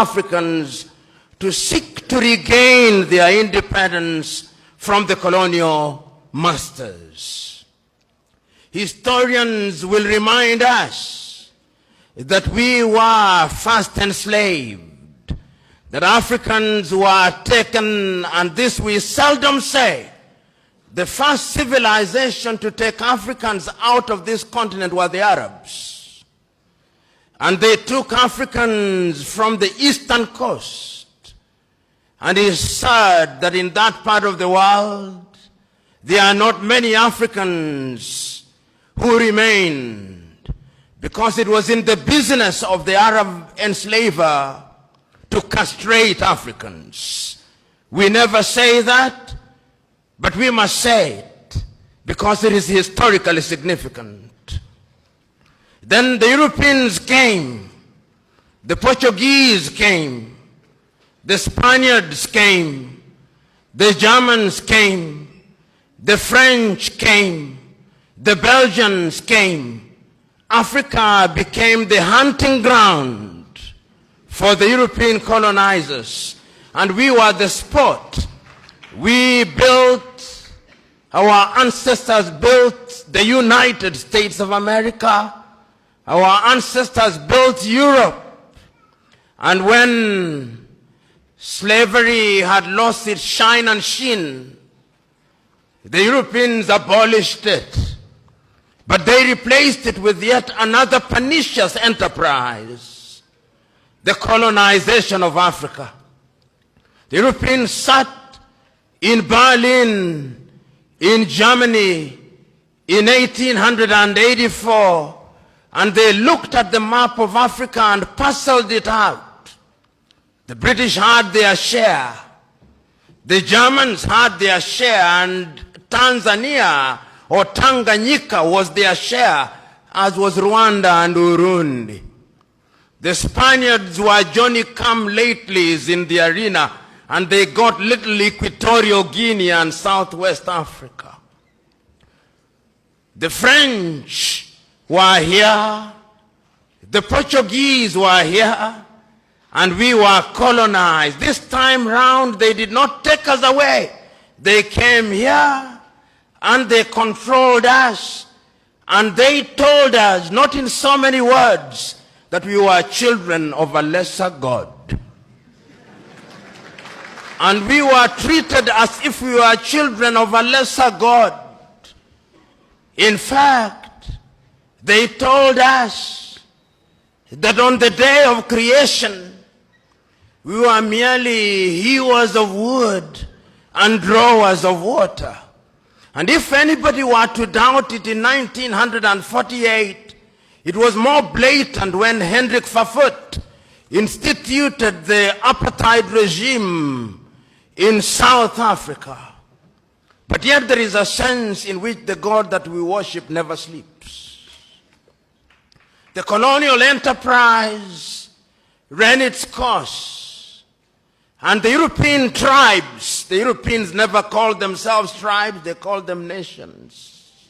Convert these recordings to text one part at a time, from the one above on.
Africans to seek to regain their independence from the colonial masters. Historians will remind us that we were first enslaved, that Africans were taken, and this we seldom say. The first civilization to take Africans out of this continent were the Arabs. And they took Africans from the eastern coast. And it's sad that in that part of the world, there are not many Africans who remained, because it was in the business of the Arab enslaver to castrate Africans. We never say that, but we must say it because it is historically significant. Then the Europeans came, the Portuguese came, the Spaniards came, the Germans came, the French came, the Belgians came. Africa became the hunting ground for the European colonizers, and we were the sport. We built, our ancestors built the United States of America. Our ancestors built Europe. And when slavery had lost its shine and sheen, the Europeans abolished it. But they replaced it with yet another pernicious enterprise, the colonization of Africa. The Europeans sat in Berlin, in Germany, in 1884, and they looked at the map of Africa and parceled it out. The British had their share, the Germans had their share, and Tanzania or Tanganyika was their share, as was Rwanda and Urundi. The Spaniards were Johnny-come-latelys in the arena, and they got little Equatorial Guinea and Southwest Africa. The French were here, the Portuguese were here, and we were colonized. This time round, they did not take us away. They came here, and they controlled us, and they told us, not in so many words, that we were children of a lesser God. And we were treated as if we were children of a lesser God. In fact, they told us that on the day of creation, we were merely hewers of wood and drawers of water. And if anybody were to doubt it, in 1948, it was more blatant when Hendrik Verwoerd instituted the apartheid regime in South Africa. But yet there is a sense in which the God that we worship never sleeps. The colonial enterprise ran its course. And the European tribes, the Europeans never called themselves tribes, they called them nations,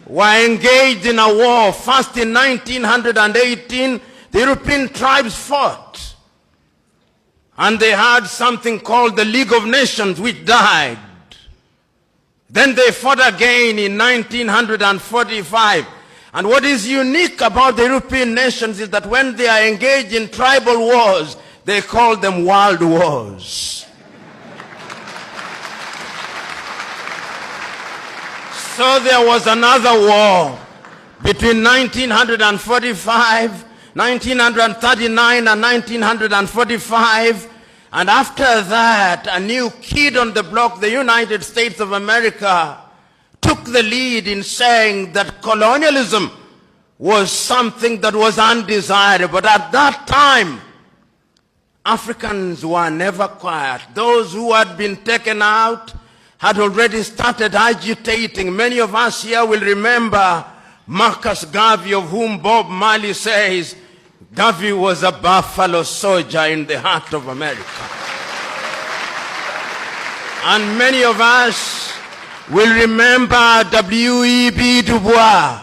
were engaged in a war. First in 1918, the European tribes fought. And they had something called the League of Nations, which died. Then they fought again in 1945. And what is unique about the European nations is that when they are engaged in tribal wars, they call them world wars. So there was another war between 1945, 1939 and 1945. And after that, a new kid on the block, the United States of America, took the lead in saying that colonialism was something that was undesirable. But at that time, Africans were never quiet. Those who had been taken out had already started agitating. Many of us here will remember Marcus Garvey, of whom Bob Marley says, Garvey was a buffalo soldier in the heart of America. And many of us will remember W.E.B. Du Bois.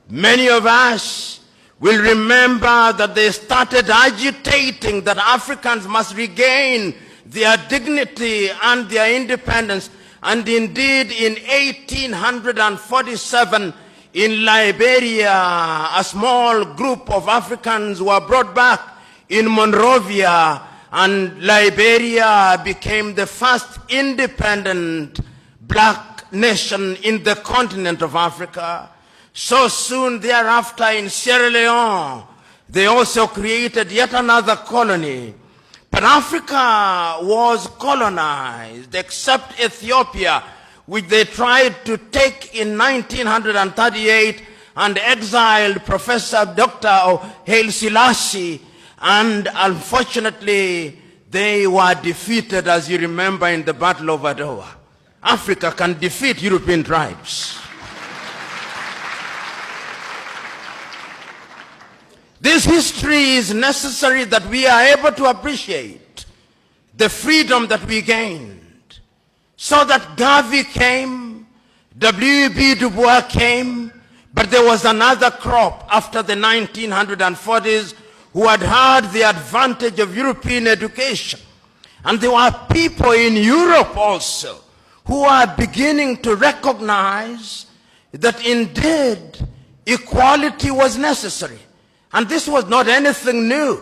Many of us will remember that they started agitating that Africans must regain their dignity and their independence. And indeed, in 1847, in Liberia, a small group of Africans were brought back in Monrovia, and Liberia became the first independent black nation in the continent of Africa. So soon thereafter in Sierra Leone, they also created yet another colony. But Africa was colonized, except Ethiopia, which they tried to take in 1938 and exiled Professor Dr. Haile Selassie. And unfortunately, they were defeated, as you remember, in the Battle of Adwa. Africa can defeat European tribes. This history is necessary that we are able to appreciate the freedom that we gained. So that Garvey came, W.E.B. Du Bois came, but there was another crop after the 1940s who had had the advantage of European education. And there were people in Europe also who are beginning to recognize that indeed equality was necessary. And this was not anything new.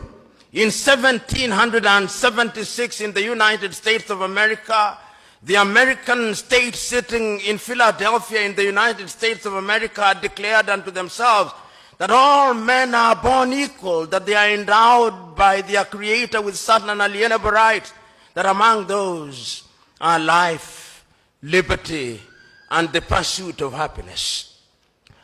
In 1776 in the United States of America, the American state sitting in Philadelphia in the United States of America declared unto themselves that all men are born equal, that they are endowed by their Creator with certain unalienable rights, that among those are life, liberty, and the pursuit of happiness.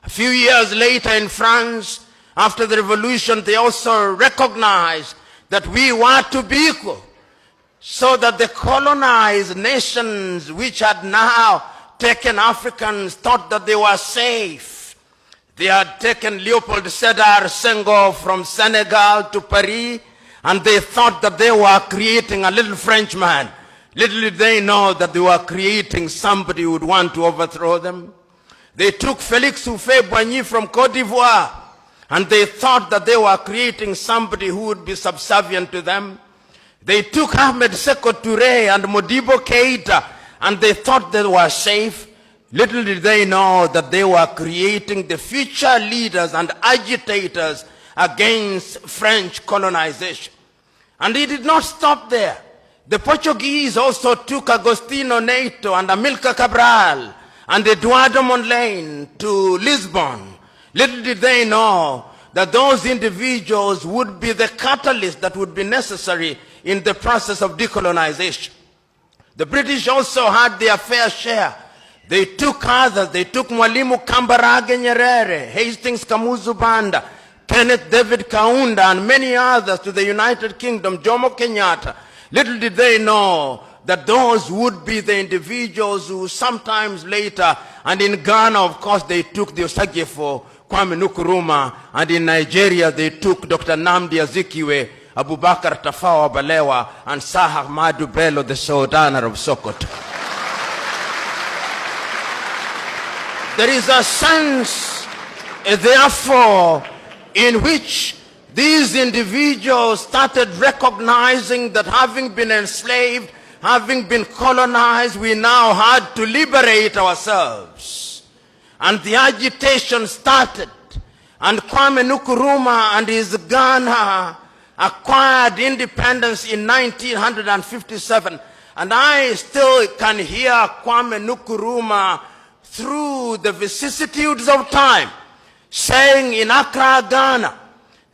A few years later in France, after the revolution, they also recognized that we were to be equal, so that the colonized nations which had now taken Africans thought that they were safe. They had taken Leopold Sédar Senghor from Senegal to Paris, and they thought that they were creating a little Frenchman. Little did they know that they were creating somebody who would want to overthrow them. They took Félix Houphouët-Boigny from Côte d'Ivoire, and they thought that they were creating somebody who would be subservient to them. They took Ahmed Sékou Touré and Modibo Keïta, and they thought they were safe. Little did they know that they were creating the future leaders and agitators against French colonization. And it did not stop there. The Portuguese also took Agostinho Neto and Amilcar Cabral and Eduardo Mondlane to Lisbon. Little did they know that those individuals would be the catalyst that would be necessary in the process of decolonization. The British also had their fair share. They took others. They took Mwalimu Kambarage Nyerere, Hastings Kamuzu Banda, Kenneth David Kaunda, and many others to the United Kingdom, Jomo Kenyatta. Little did they know that those would be the individuals who sometimes later, and in Ghana, of course, they took the Osagyefo, Kwame Nkrumah, and in Nigeria, they took Dr. Nnamdi Azikiwe, Abubakar Tafawa Balewa, and Sir Ahmadu Bello, the Sultan of Sokoto. There is a sense, therefore, in which these individuals started recognizing that having been enslaved, having been colonized, we now had to liberate ourselves. And the agitation started. And Kwame Nkrumah and his Ghana acquired independence in 1957. And I still can hear Kwame Nkrumah through the vicissitudes of time saying in Accra, Ghana,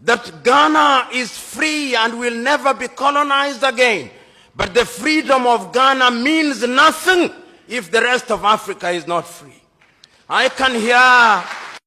that Ghana is free and will never be colonized again. But the freedom of Ghana means nothing if the rest of Africa is not free. I can hear